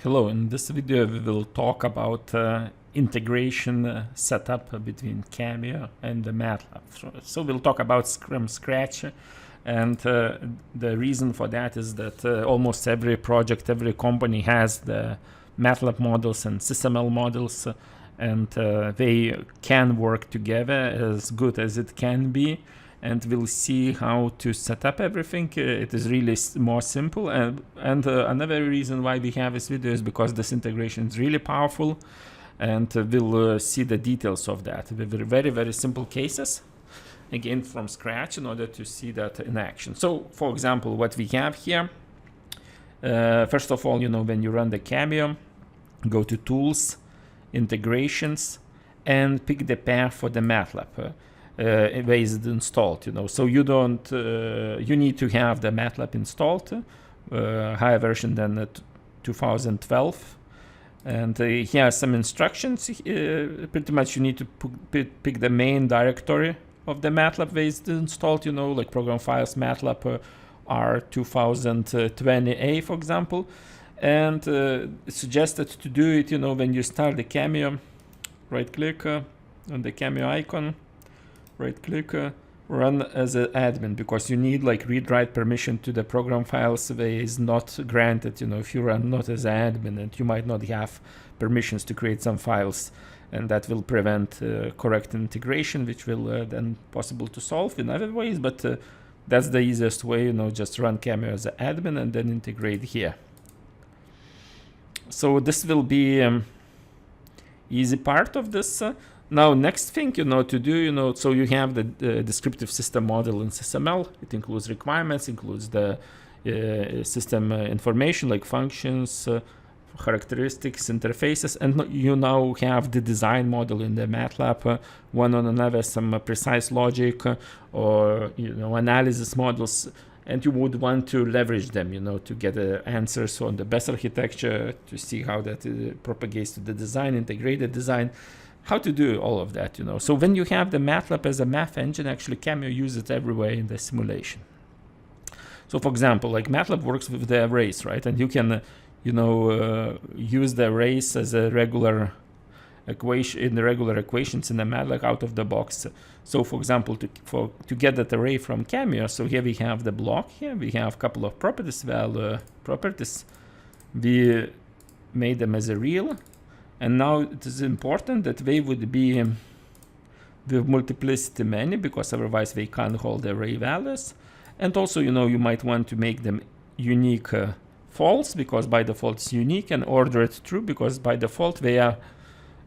Hello, in this video we will talk about integration setup between Cameo and the Matlab. So we'll talk about from scratch, and the reason for that is that almost every project, every company has the Matlab models and SysML models, and they can work together as good as it can be. And we'll see how to set up everything. It is really more simple, and another reason why we have this video is because this integration is really powerful, and we'll see the details of that with very simple cases, again from scratch, in order to see that in action. So for example, what we have here, first of all, when you run the Cameo, go to Tools, Integrations, and pick the path for the Matlab. Where is it installed, so you don't you need to have the Matlab installed, higher version than 2012, and here are some instructions. Pretty much you need to pick the main directory of the Matlab where it's installed, like program files Matlab R2020A, for example, and it's suggested to do it when you start the Cameo. Right click on the Cameo icon, right click, run as an admin, because you need like read-write permission to the program files where is not granted, if you run not as an admin, and you might not have permissions to create some files, and that will prevent correct integration, which will then possible to solve in other ways, but that's the easiest way, just run Cameo as an admin and then integrate here. So this will be easy part of this. Now, next thing to do, so you have the descriptive system model in SysML. It includes requirements, includes the system information like functions, characteristics, interfaces, and you now have the design model in the Matlab, one on another, some precise logic or analysis models, and you would want to leverage them, to get answers on the best architecture, to see how that propagates to the design, integrated design. How to do all of that, So when you have the Matlab as a math engine, actually Cameo uses it everywhere in the simulation. So for example, like Matlab works with the arrays, right? And you can, use the arrays as a regular equation in the regular equations in the Matlab out of the box. So for example, to get that array from Cameo, so here we have the block. Here we have a couple of properties, properties. We made them as a real. And now it is important that they would be with multiplicity many, because otherwise they can't hold the array values. And also, you might want to make them unique false, because by default it's unique, and order it true, because by default they are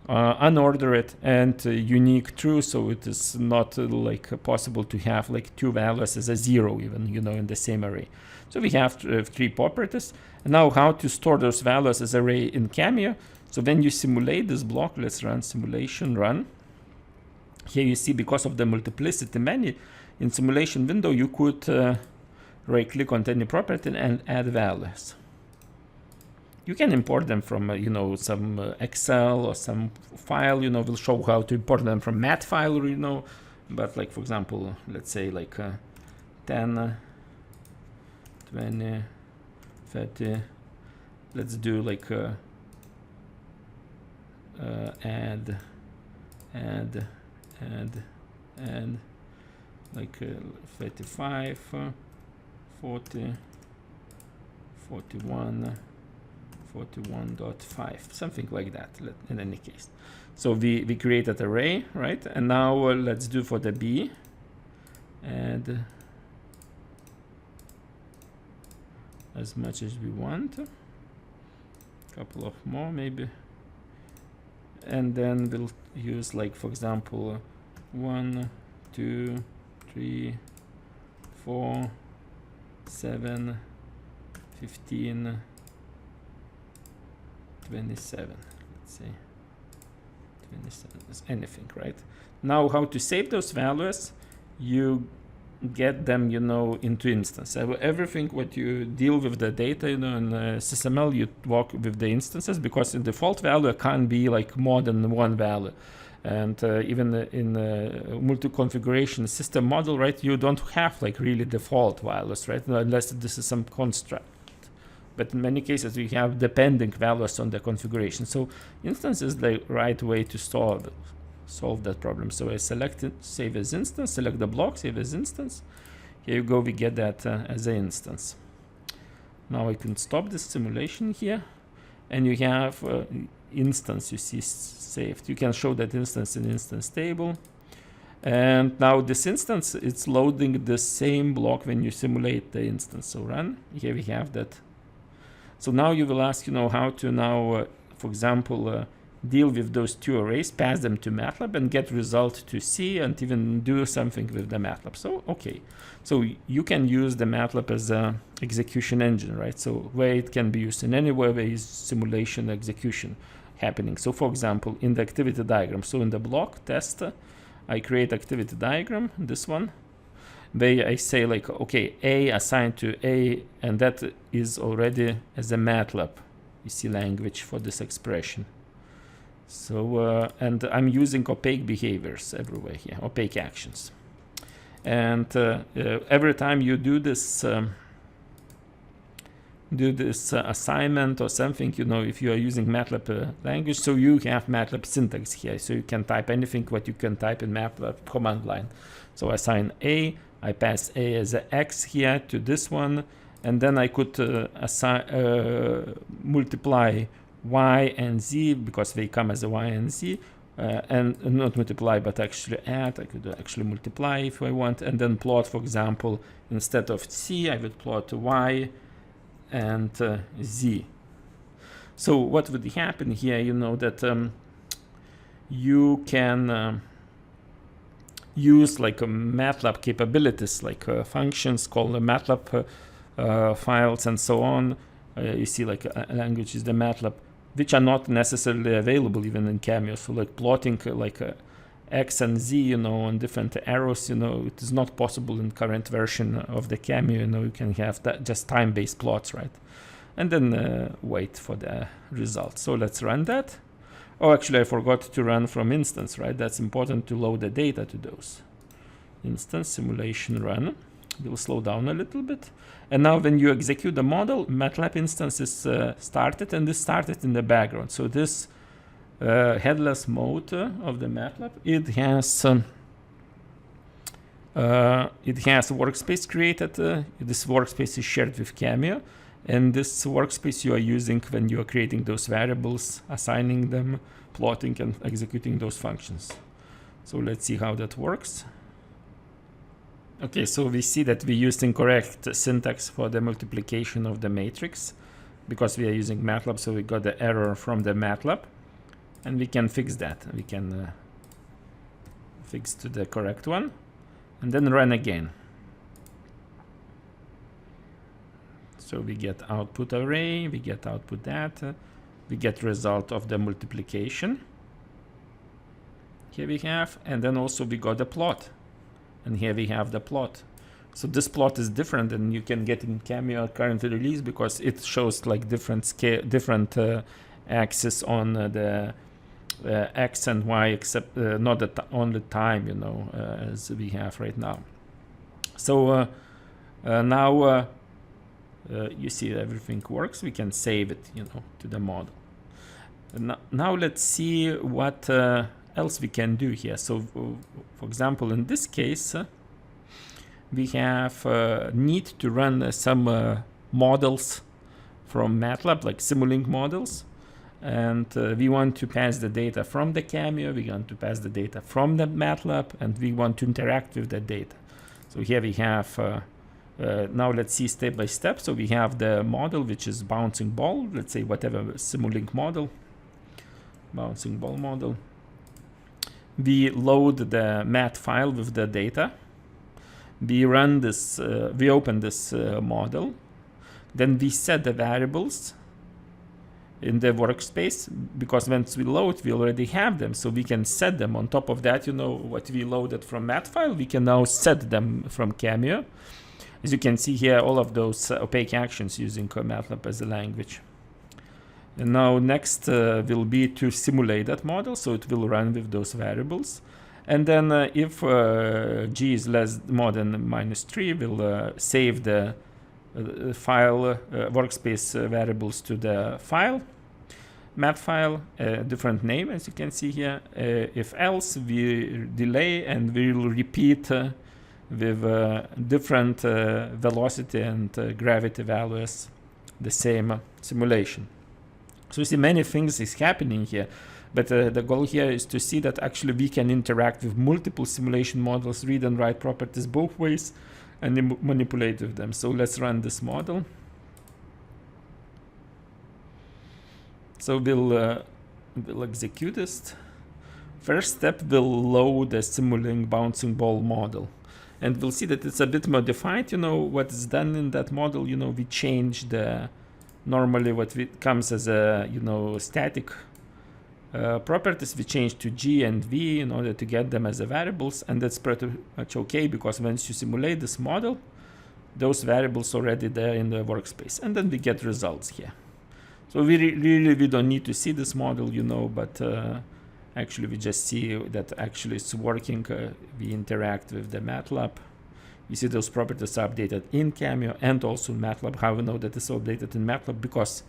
unordered, and unique true, so it is not like possible to have like two values as a zero even, in the same array. So we have three properties. And now how to store those values as array in Cameo. So when you simulate this block, let's run simulation, run. Here you see, because of the multiplicity many, in simulation window, you could right click on any property and add values. You can import them from, some Excel or some file, we'll show how to import them from mat file, but like, for example, let's say like 10, 20, 30, let's do like add like 35, 40, 41, 41.5, something like that in any case. So we created array, right? And now let's do for the B, add as much as we want, a couple of more maybe. And then we'll use, like, for example, 1, 2, 3, 4, 7, 15, 27. Let's say 27 is anything, right? Now, how to save those values? You get them, into instance. Everything what you deal with the data, in SysML, you work with the instances, because in default value can't be like more than one value. And even in multi-configuration system model, right, you don't have like really default values, right, unless this is some construct. but in many cases we have depending values on the configuration. So instance is the right way to solve that problem. So I select it, save as instance, select the block, save as instance. Here you go, we get that as an instance. Now I can stop this simulation here, and you have instance, you see, saved. You can show that instance in instance table. And now this instance, it's loading the same block when you simulate the instance. So run, here we have that. So now you will ask, how to now, for example, deal with those two arrays, pass them to MATLAB and get result to C, and even do something with the MATLAB. So, okay. So you can use the MATLAB as a execution engine, right? So where it can be used in any way, there is simulation execution happening. So for example, in the activity diagram, so in the block test, I create activity diagram, this one, where I say like, okay, A assigned to A, and that is already as a MATLAB, you see, language for this expression. So, and I'm using opaque behaviors everywhere here, opaque actions. And every time you do this assignment or something, if you are using MATLAB language, so you have MATLAB syntax here, so you can type anything what you can type in MATLAB command line. So I assign A, I pass A as a X here to this one, and then I could multiply Y and Z, because they come as a Y and Z, and not multiply but actually add. I could actually multiply if I want, and then plot, for example, instead of C I would plot Y and Z. So what would happen here, that you can use like a MATLAB capabilities, like functions called MATLAB files and so on. You see, like a language is the MATLAB, which are not necessarily available even in Cameo. So like plotting like X and Z, on different arrows, it is not possible in current version of the Cameo. You can have that just time-based plots, right? And then wait for the result. So let's run that. Oh, actually I forgot to run from instance, right? That's important to load the data to those. Instance simulation run. We'll slow down a little bit. And now when you execute the model, MATLAB instance is started, and this started in the background. So this headless mode of the MATLAB, it has workspace created. This workspace is shared with Cameo, and this workspace you are using when you are creating those variables, assigning them, plotting and executing those functions. So let's see how that works. Okay, so we see that we used incorrect syntax for the multiplication of the matrix because we are using MATLAB, so we got the error from the MATLAB, and we can fix that. We can fix to the correct one and then run again. So we get output array, we get output data, we get result of the multiplication. Here we have, and then also we got the plot. And here we have the plot. So this plot is different than you can get in Cameo currently released, because it shows like different scale, different axis on the X and Y, except not the only time, as we have right now. So now you see everything works. We can save it, to the model. Now let's see what else we can do here. So for example, in this case we have need to run some models from MATLAB, like Simulink models, and we want to pass the data from the Cameo, we want to pass the data from the MATLAB, and we want to interact with the data. So here we have now let's see step by step. So we have the model, which is bouncing ball, let's say whatever Simulink model, bouncing ball model. We load the mat file with the data. We run this, we open this model. Then we set the variables in the workspace, because once we load, we already have them, so we can set them. On top of that, what we loaded from mat file, we can now set them from Cameo. As you can see here, all of those opaque actions using MATLAB as a language. And now next will be to simulate that model, so it will run with those variables. And then if g is more than -3, we'll save the file workspace variables to the file, mat file, different name as you can see here. If else, we delay and we will repeat with different velocity and gravity values the same simulation. So you see many things is happening here, but the goal here is to see that actually we can interact with multiple simulation models, read and write properties both ways, and manipulate with them. So let's run this model. So we'll execute this. First step, we'll load the Simulink bouncing ball model. And we'll see that it's a bit modified. You know, what is done in that model, you know, we change the, normally what comes as a, you know, static properties, we change to G and V in order to get them as a variables, and that's pretty much okay, because once you simulate this model, those variables already there in the workspace, and then we get results here. So we don't need to see this model, you know, but actually we just see that actually it's working. We interact with the MATLAB. You see those properties are updated in Cameo and also in MATLAB. How we know that it's updated in MATLAB? Because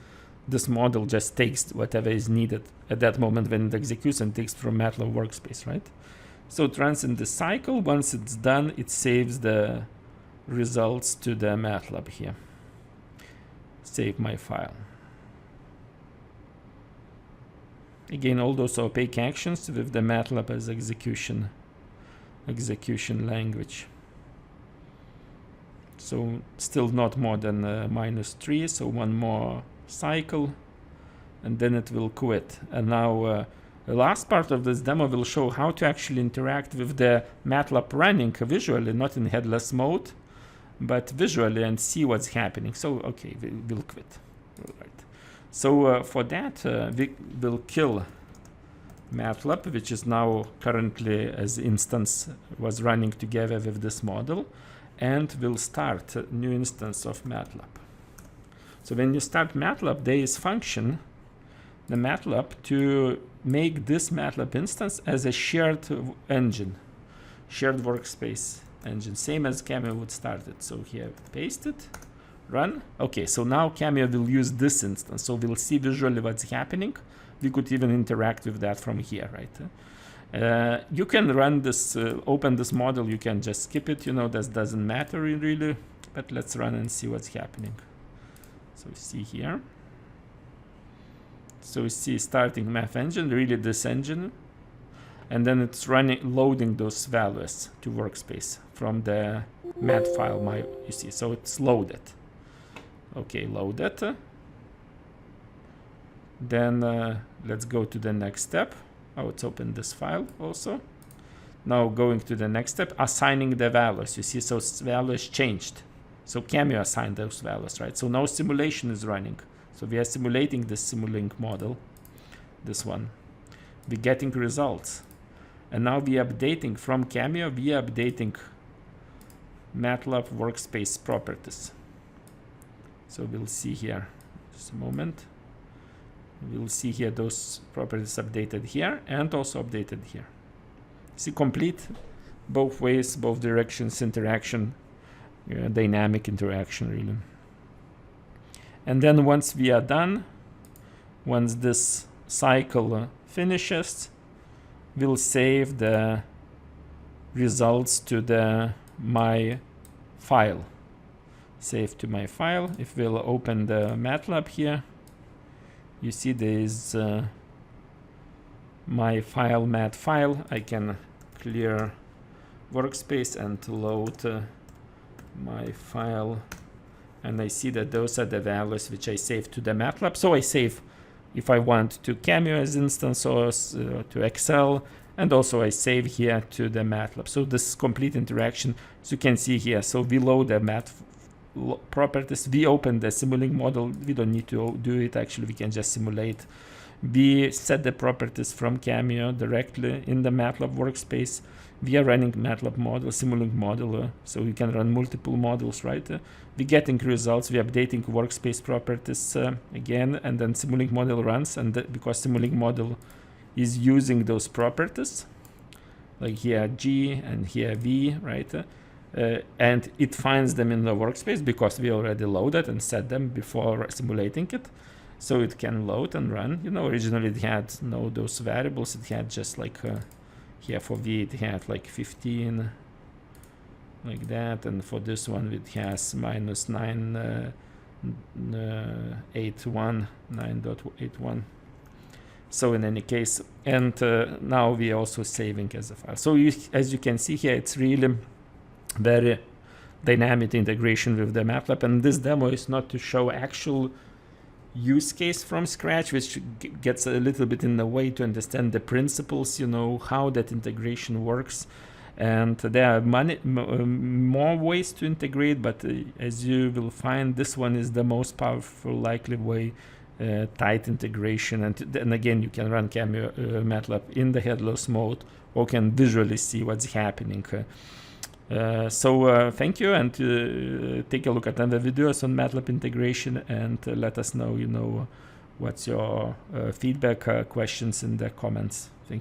this model just takes whatever is needed at that moment when it executes and takes from MATLAB Workspace, right? So it runs in the cycle. Once it's done, it saves the results to the MATLAB here. Save my file. Again, all those opaque actions with the MATLAB as execution language. So still not more than -3, so one more cycle, and then it will quit. And now the last part of this demo will show how to actually interact with the MATLAB running visually, not in headless mode, but visually, and see what's happening. So okay, we'll quit. All right. So for that, we will kill MATLAB, which is now currently as instance was running together with this model, and we'll start a new instance of MATLAB. So when you start MATLAB, there is function, the MATLAB, to make this MATLAB instance as a shared engine, shared workspace engine, same as Cameo would start it. So here, paste it, run. Okay, so now Cameo will use this instance, so we'll see visually what's happening. We could even interact with that from here, right? You can run this, open this model, you can just skip it, you know, that doesn't matter really, but let's run and see what's happening. So see here. So we see starting math engine, really this engine, and then it's running, loading those values to workspace from the mat file. You see, so it's loaded. Okay, loaded. Then let's go to the next step. Oh, it's open this file also. Now going to the next step, assigning the values. You see, so values changed. So Cameo assigned those values, right? So now simulation is running. So we are simulating this Simulink model, this one. We're getting results. And now we are updating from Cameo, we are updating MATLAB Workspace properties. So we'll see here, just a moment. We'll see here those properties updated here and also updated here. See, complete both ways, both directions, interaction, dynamic interaction really. And then once we are done, once this cycle finishes, we'll save the results to my file. Save to my file. If we'll open the MATLAB here, you see there is my file, mat file. I can clear workspace and load my file, and I see that those are the values which I saved to the MATLAB. So I save if I want to Cameo as instance or to Excel, and also I save here to the MATLAB. So this complete interaction, as you can see here. So we load the mat properties, we open the Simulink model, we don't need to do it, actually we can just simulate. We set the properties from Cameo directly in the MATLAB workspace. We are running MATLAB model, Simulink model, so we can run multiple models, right? We're getting results, we're updating workspace properties again, and then Simulink model runs, and because Simulink model is using those properties, like here G and here V, right? and it finds them in the workspace because we already loaded and set them before simulating it. So it can load and run. You know, originally it had no those variables. It had just like here for V it had like 15 like that, and for this one it has minus 9.81. So in any case, and now we are also saving as a file. So as you can see here, it's really very dynamic integration with the MATLAB, and this demo is not to show actual use case from scratch, which gets a little bit in the way to understand the principles, you know, how that integration works. And there are more ways to integrate, but as you will find, this one is the most powerful likely way, tight integration. And then again, you can run MATLAB in the headless mode or can visually see what's happening. So thank you, and take a look at other videos on MATLAB integration, and let us know, you know, what's your feedback, questions in the comments. Thank you.